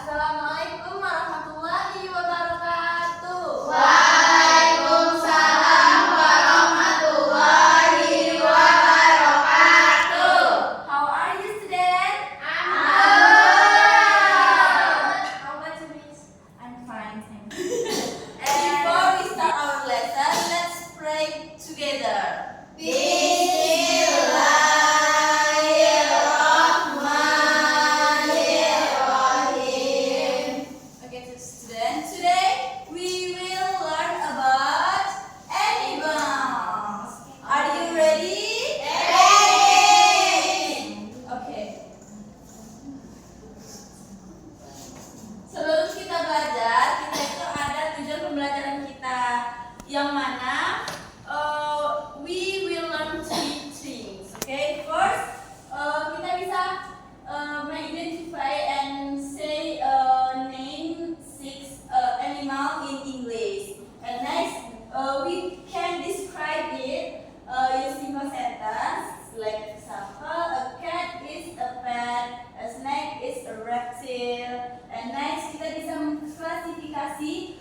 Assalamualaikum warahmatullahi wabarakatuh. Waalaikumsalam warahmatullahi wabarakatuh. How are you students? I'm good. How about you, Miss? I'm fine, thank you. And before we start our lesson, let's pray together. Bismillahirrahmanirrahim. Okay, so students, today we will learn about animals. Are you ready? Okay. Sebelum kita belajar, kita itu ada tujuan pembelajaran kita, yang mana we will learn three things. Okay, first kita bisa identify and say name six animal in English, and next we can describe it using a sentence. Like example, a cat is a pet, a snake is a reptile, and next kita bisa mengklasifikasi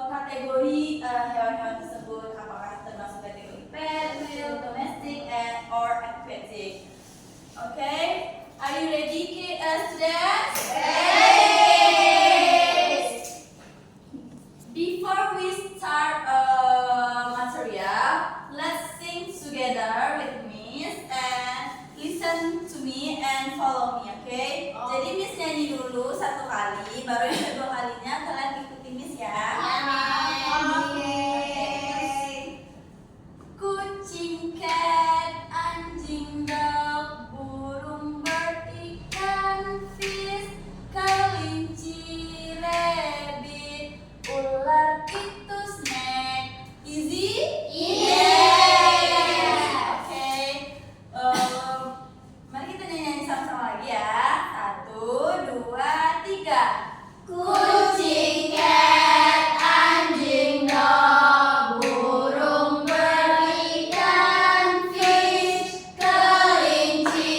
kategori hewan-hewan tersebut, apakah termasuk kategori pet, wild, domestic, and or aquatic. Okay, are you ready, students? Before we start material, let's sing together with Miss and listen to me and follow me, okay? Jadi Miss nyanyi dulu satu kali, baru yang kedua kalinya kalian ikuti Miss ya. Kucing, cat, anjing, dog, burung, bird, ikan, fish, kelinci, rabbit, ular itu snake. Easy? Okay. Mari kita nyanyi sama-sama lagi ya. 1, 2, 3. Kucing, cat, anjing, dog, burung, berikan, fish, kelinci,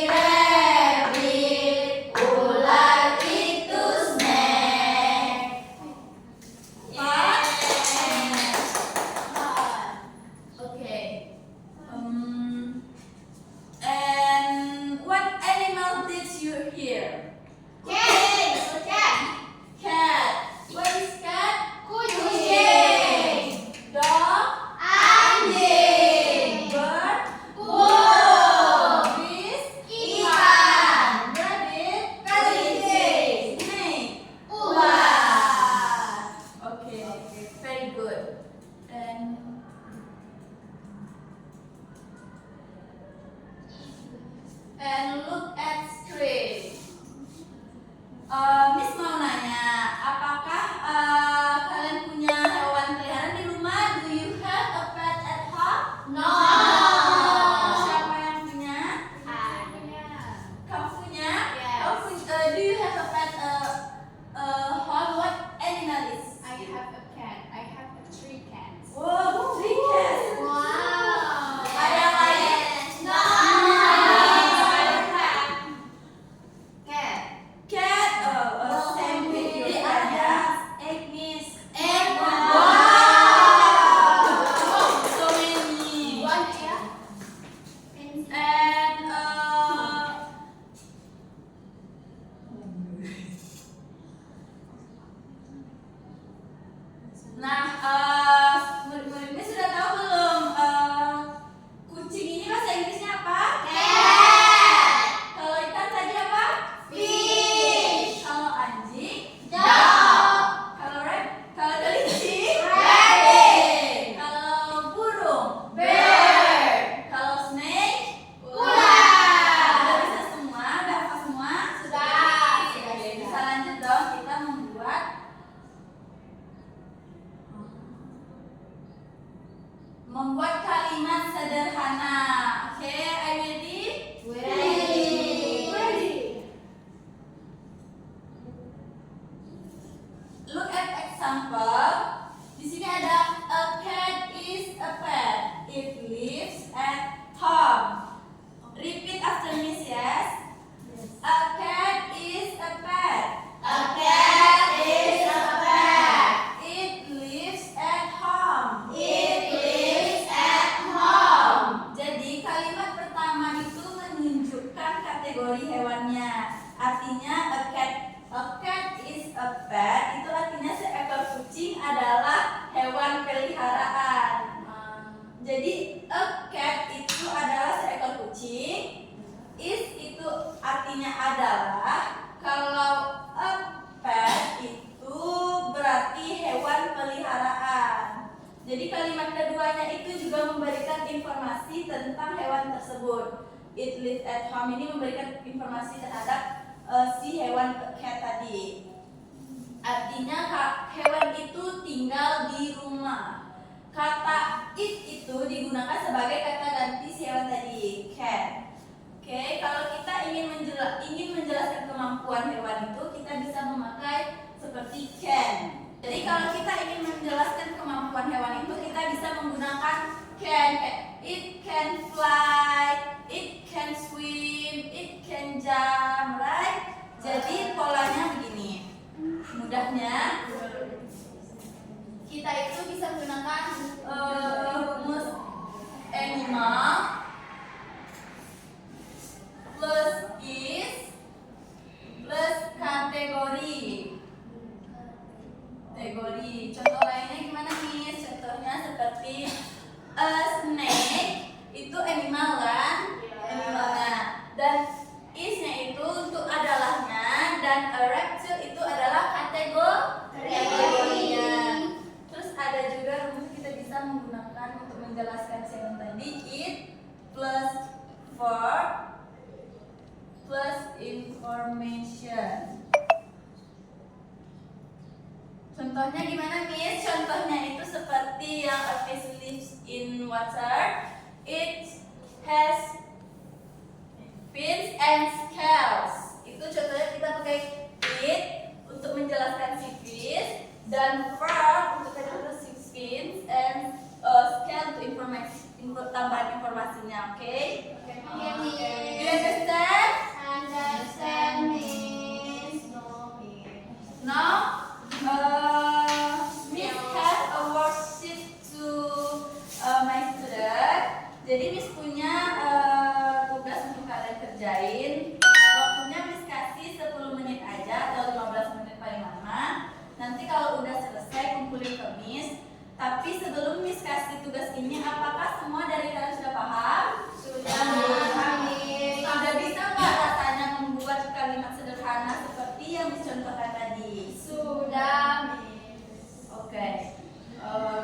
rabbit, ular itu snake. Okay. And what animal did you hear? Cat. What is cat? Kucing, Dog. anjing, Bird. burung, Fish. ikan, Rabbit. kelinci, Snake. ular. Okay. Very good. And look at screen. Miss mau nanya, apakah kalian punya hewan peliharaan di rumah? Do you have a pet at home? No. Siapa yang punya? Kamu punya? Yes. Oh, do you have a pet home? What animal is? I have a cat. I have 3 cats. Wow, 3 cats. Wow. Ada yang lain? No. Ada cat. kategori hewannya. Artinya a cat is a pet, itu artinya seekor kucing adalah hewan peliharaan. Jadi a cat itu adalah seekor kucing, is itu artinya adalah, kalau a pet itu berarti hewan peliharaan. Jadi kalimat keduanya itu juga memberikan informasi tentang hewan tersebut. It lives at home ini memberikan informasi terhadap si hewan cat tadi. Artinya hewan itu tinggal di rumah. Kata it itu digunakan sebagai kata ganti si hewan tadi, cat. Oke, kalau kita ingin menjelaskan kemampuan hewan itu, kita bisa memakai seperti can. Jadi kalau kita ingin menjelaskan kemampuan hewan itu, kita bisa menggunakan can. It can fly, it can swim, it can jump, right? Jadi polanya begini. Mudahnya kita itu bisa menggunakan rumus animal plus is plus kategori. Contoh lainnya gimana nih? Contohnya seperti a snake itu animal kan? Animalnya. Dan is-nya itu untuk adalahnya, dan a reptile itu adalah kategorinya. Terus ada juga rumus kita bisa menggunakan untuk menjelaskan yang tadi, it plus verb plus information. Contohnya gimana, Miss? Contohnya itu seperti yang a fish lives in water. It has fins and scales. Itu contohnya kita pakai it untuk menjelaskan si fish, dan verb untuk menjelaskan si fins, and scale untuk tambahan informasinya. Oke? Do you understand? Understand, Miss. No? Miss has a worksheet to my student. Jadi Miss punya tugas untuk kalian kerjain. Waktunya Miss kasih 10 menit aja atau 15 menit paling lama. Nanti kalau udah selesai kumpulin ke Miss. Tapi sebelum Miss kasih tugas ini, apakah semua dari kalian sudah paham? Sudah, Miss. Sudah bisa nggak rasanya membuat kalimat sederhana seperti yang Miss contohkan tadi? Sudah, Miss. Oke.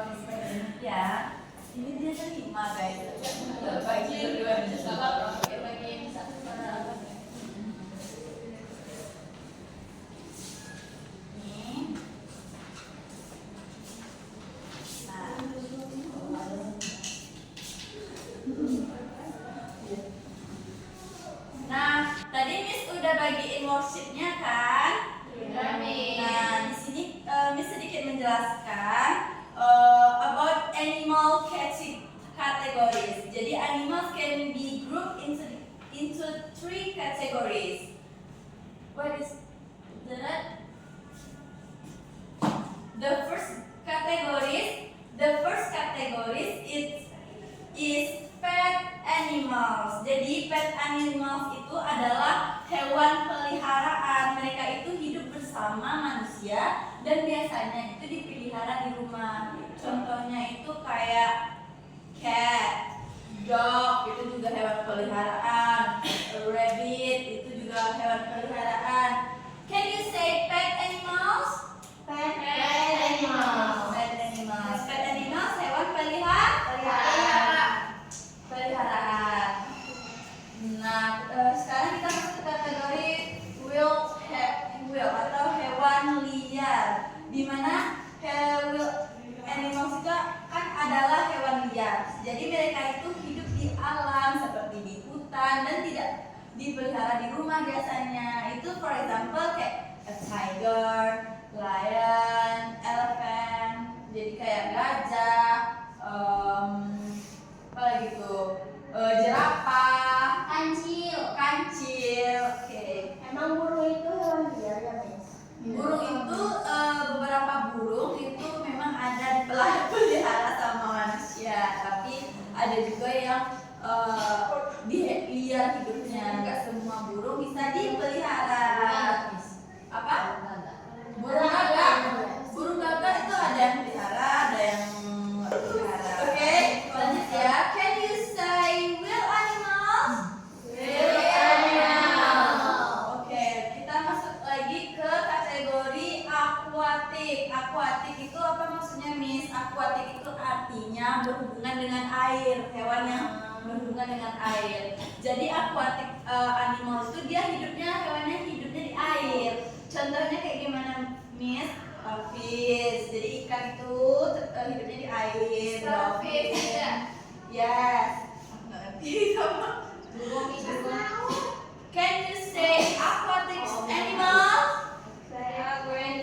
Miss bagi ya. Ini dia kelima guys. Bagi dua bisa. Oke, bagi satu orang. Nih. Nah, tadi Miss udah bagiin worksheetnya kan? Sudah, Miss. Nah, di sini Miss sedikit menjelaskan about animal categories. Jadi animals can be grouped into 3 categories. What is that? The first categories is pet animals. Jadi pet animals itu adalah hewan peliharaan. Mereka itu hidup bersama manusia dan biasanya itu dipelihara di rumah. Contohnya itu kayak cat, dog itu juga hewan peliharaan, rabbit itu juga hewan peliharaan. Can you say pet animals? Pet animals. Pet animals. Pet animals hewan peliharaan. Nah, sekarang kita masuk ke kategori wild atau hewan liar. Di mana animals itu kan adalah hewan liar. Jadi mereka itu hidup di alam seperti di hutan dan tidak dipelihara di rumah biasanya. Itu for example kayak a tiger, lion, elephant. Jadi kayak gajah, apa lagi tuh? Jerapah, kancil. Oke. Emang burung itu hewan liar ya, Miss? Burung itu beberapa burung itu memang ada pelihara sama manusia, tapi ada juga yang liar hidupnya harusnya. Nggak semua burung bisa dipelihara. Apa? Burung gagak. Burung gagak itu ada yang pelihara, ada yang nggak pelihara. Oke, lanjut ya. Can you say will animals? Will animal. Oke, kita masuk lagi ke kategori akuatik. Akuatik itu apa maksudnya, Miss? Akuatik itu artinya berhubungan dengan air, hewan yang berhubungan dengan air. Jadi akuatik animal itu dia hewannya hidupnya di air. Contohnya kayak gimana, Miss? Fish. Jadi ikan itu hidupnya di air. Starfish, ya? Yes. Aku nggak ngerti sama. Can you say aquatic animal?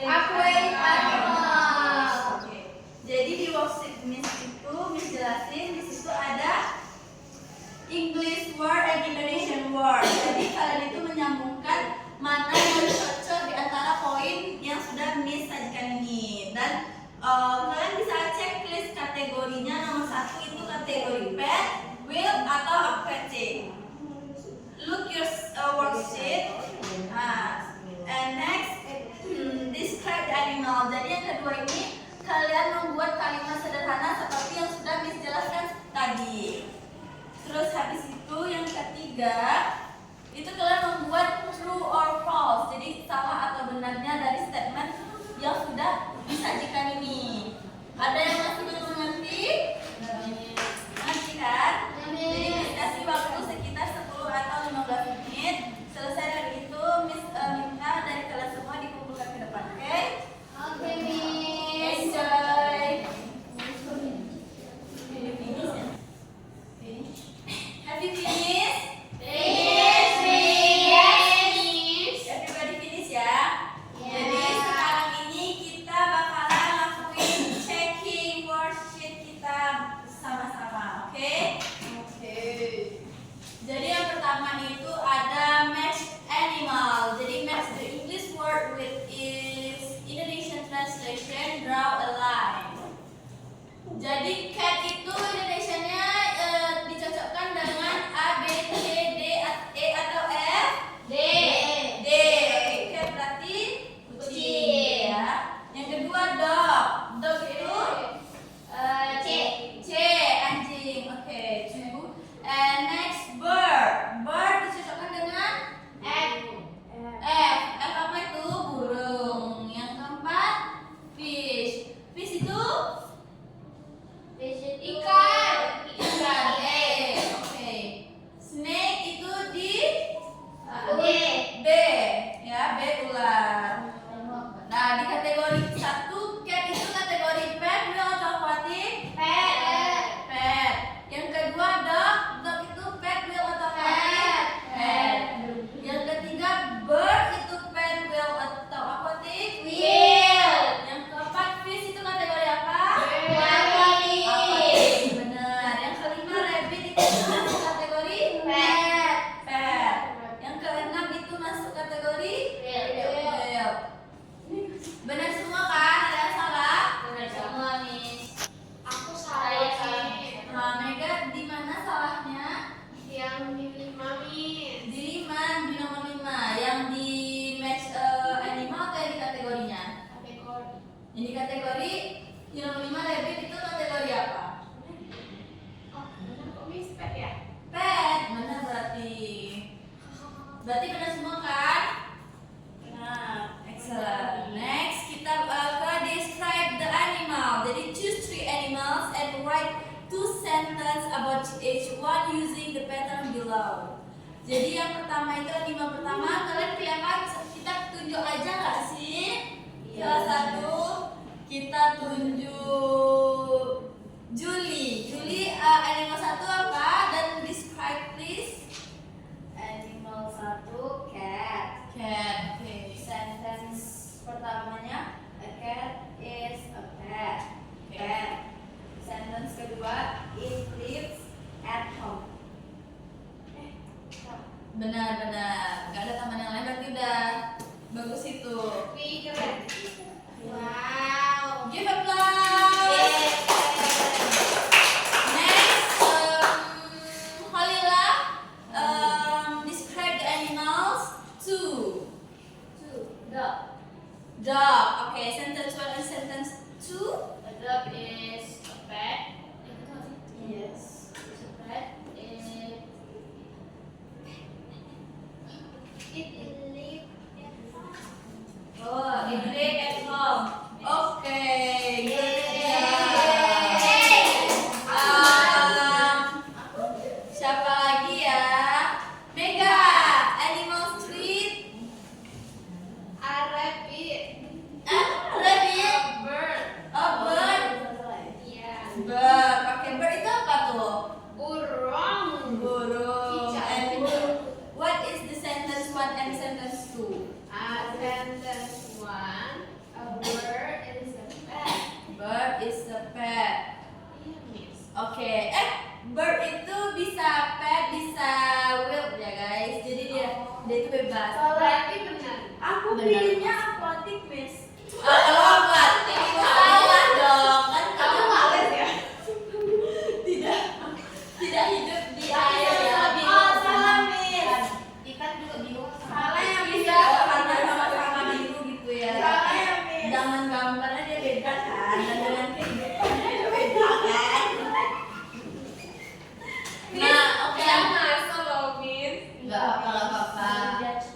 Aquatic animal. Oke. Jadi di worksheet Miss itu Miss jelasin di situ ada English word and Indonesian word. Jadi kalian itu menyambungkan mana yang cocok di antara poin yang sudah Miss sajikan ini. Dan kalian bisa checklist kategorinya. Nomor 1 itu kategori pet, will atau aquatic. Look your worksheet. And next, describe the animal. Jadi yang kedua ini kalian membuat kalimat sederhana seperti yang sudah Miss jelaskan tadi. Terus habis itu yang ketiga itu kalian membuat true or false. Jadi salah atau benarnya dari statement yang sudah disajikan ini. Ada yang masih belum mengerti? Mengerti kan? Jadi Miss kasih waktu sekitar 10 atau 15 menit. Selesai dari itu Miss minta dari kalian semua dikumpulkan ke depan, oke? Oke, Miss. Enjoy. Finish ya? Finish. Have you finished? Finish, Miss. Everybody finish ya? Jadi sekarang ini kita bakalan lakuin checking worksheet kita sama-sama, oke? Oke. Jadi yang pertama itu ada match animal. Jadi match the English word with its Indonesian translation, draw a line. Jadi cat itu Indonesianya dicocokkan dengan A, B, C, D, E atau F? D. D. Oke, cat berarti kucing ya. Yang kedua dog. Dog itu C. C, anjing. Oke, two. And next bird. Bird dicocokkan dengan F. F. F apa itu? Burung. Yang keempat fish. Fish itu Ikan. ikan. Oke. Snake itu di D. B. Ya, B ular. Nah, di kategori 1 cat itu kategori pet, will atau aquatic? Pet. Pet. Yang kedua dog. Dog itu pet, will atau aquatic? Pet. Yang ketiga bird itu pet, will atau aquatic? Will. Yang keempat fish itu kategori apa? Aquatic. Aquatic. Benar. Yang kelima rabbit itu masuk kategori Pet. Pet. Yang keenam itu masuk kategori Will. Benar semua kan? Ada yang salah? Benar semua, Miss. Aku Saya salah. Nah, Mega di mana salahnya? Yang di 5, Miss. Di 5, di nomor 5. Yang di match animal atau yang di kategorinya? Kategori. Yang di kategori di nomor 5 rabbit itu kategori apa? Oh, benar kok, Miss. Pet ya? Pet. Benar berarti. Berarti benar semua kan? Nah, excellent. Next kita ke describe the animal. Jadi choose 3 animals and write 2 sentences about each one using the pattern below. Jadi yang pertama itu animal pertama, kalian pilih apa? Kita tunjuk aja nggak sih? Salah satu kita tunjuk Julie. Julie animal 1 apa? Dan describe please. Animal 1 cat. Cat. Oke. Sentence pertamanya a cat is a pet. Cat. Sentence kedua it lives at home. Benar. Gak ada taman yang lain berarti udah bagus itu. Wih, keren. Wow. Give applause. Next, Holila, describe Dog. Okay, sentence 1 and sentence 2. A dog is a pet. Yes. It's a pet. It live at home. Oh, it live at home. Okay, good job. Siapa lagi ya? Mega. Animal street. A rabbit. Rabbit. A bird. A bird. Yeah. Bird. Pakai bird itu apa tuh? Burung. Burung. Cicak. And what is the sentence 1 and sentence 2? Sentence 1. A bird is a pet. Bird is a pet. Iya, Miss. Oke, bird itu bisa pet, bisa wild ya guys. Jadi dia itu bebas. Berarti benar. Aku pilihnya aquatic, Miss. Kalau aquatic itu salah dong. Kan Kamu kamu males ya? tidak hidup di air ya. Oh, salah, Miss. Ikan juga bingung. Salah yang bisa warna sama-sama biru gitu ya. Salah ya, Miss. Dengan gambarnya dia beda kan, dan dengan kehidupannya dia beda kan. Nah, oke. Jangan solo, Miss. Enggak apa-apa. Judge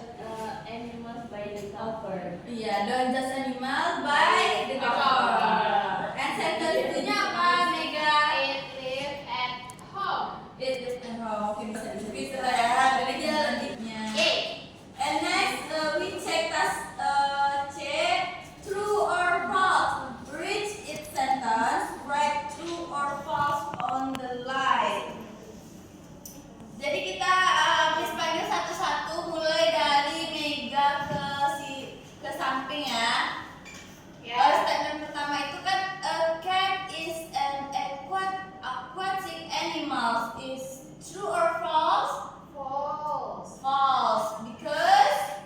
animals by the cover. Iya, don't judge animal by the cover. And sentence 2-nya apa, Mega? It live at home. It is at home. Oke, bisa lah ya. Dari dia lebihnya. Yay. And next, we check task C. True or false? Read its sentence. Write true or false on the line. Jadi kita Miss panggil satu-satu mulai dari Mega ke samping ya. Ya. Statement pertama itu kan a cat is an aquatic animal. Is true or false? False. False. Because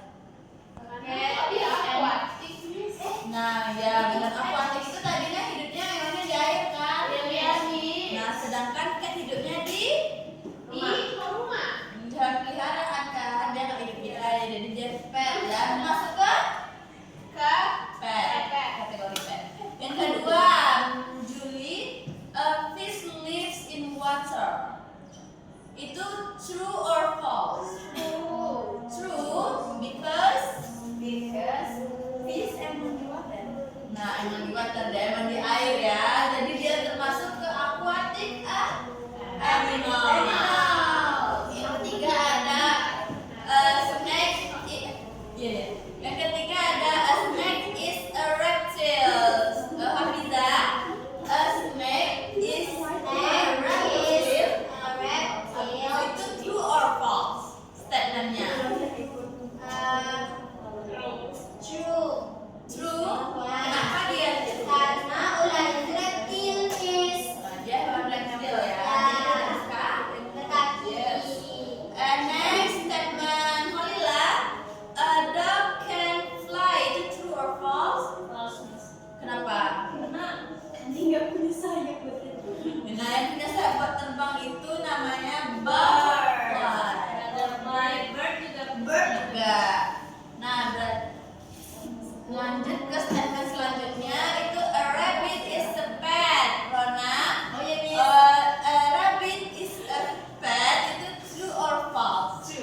Karena dia aquatic, Miss. nah ya benar aquatic itu tadinya hidupnya memangnya di air kan? Iya, Miss. Nah sedangkan cat hidupnya di Rumah. hewan peliharaan kan, dia nggak hidup di air, jadi dia pet ya. Masuk ke pet, kategori pet. Yang kedua, Julie, a fish lives in water. Itu true or false? True, because fish emang di water. Nah emang di water, dia emang di air ya. Jadi dia termasuk ke aquatic animal. Yang ketiga ada snake. Iya. Yang ketiga ada a snake is a reptile. Hafiza, a snake is a reptile. Itu true or false statementnya? True. Kenapa dia? Karena ular itu reptil, Miss. Dia hewan reptil ya. Dia suka Berkaki. And next statement Holila, a dog can fly. Itu true or false? Kenapa? Karena anjing nggak punya sayap buat itu. Nah yang punya sayap buat terbang itu namanya bird. Bird juga. Bird juga. Nah lanjut ke statement selanjutnya itu a rabbit is a pet. Rona. Oh ya, Miss. A rabbit is a pet. Itu true or false?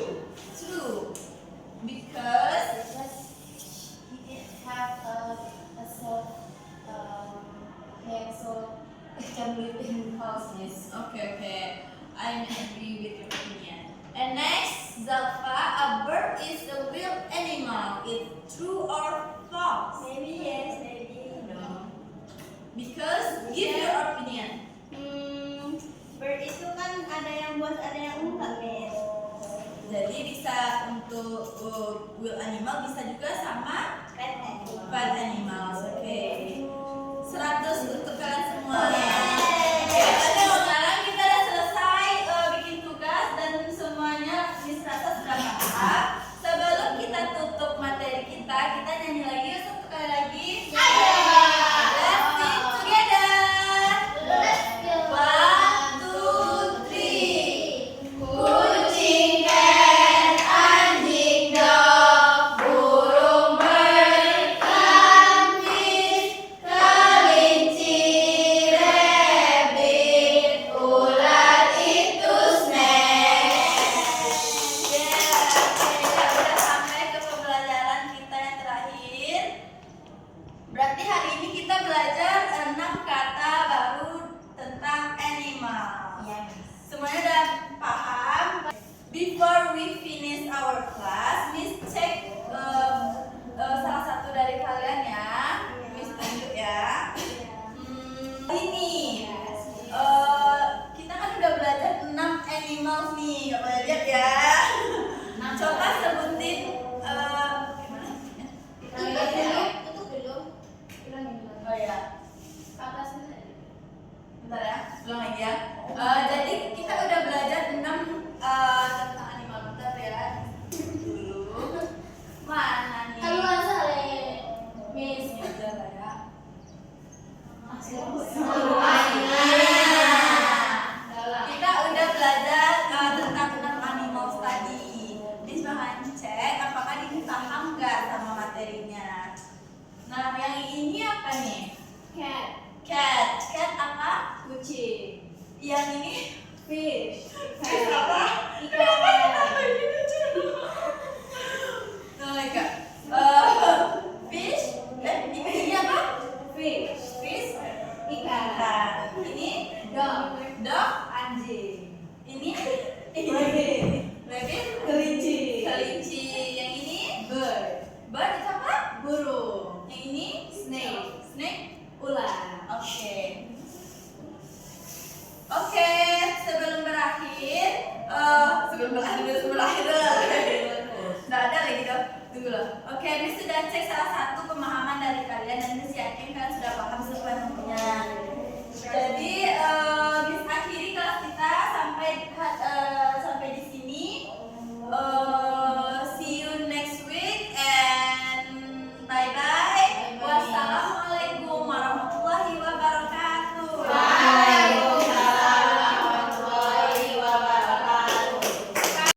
True. Because It have a soft hair, so it can live in houses. Okay. I agree with your opinion. And next, Zalfa, a bird is a wild animal. It's true or false? Maybe yes, maybe no. Because give your opinion. Bird itu kan ada yang buat, ada yang enggak, Miss. Jadi bisa untuk wild animal, bisa juga sama Pet animal. pet animals. Oke. 100 untuk kalian semua. Yeay. Oke, sekarang kita udah selesai bikin tugas dan semuanya Miss Rasa sudah paham. Sebelum kita tutup materi kita nyanyi lagi yuk satu kali lagi. Ayo. Let's sing together. Let's go. 1, 2, 3. Kucing, cat, anjing, dog, burung berkali. materinya. Nah, yang ini apa nih? Cat. Cat. Cat apa? Kucing. Yang ini? Fish. Fish apa? Kenapa gitu cuy? Nah, Kak. Fish. Ini apa? Fish. Fish. Ikan. Nah, ini Dog. dog. Anjing. Ini Rabbit. rabbit. Kelinci. Kelinci. Yang ini Bird. bird itu apa? Burung. Yang ini Snake. snake. Ular. Oke. Oke, sebelum berakhir nggak ada lagi dong. Tunggu loh. Oke, Miss sudah cek salah satu pemahaman dari kalian dan Miss yakin kalian sudah paham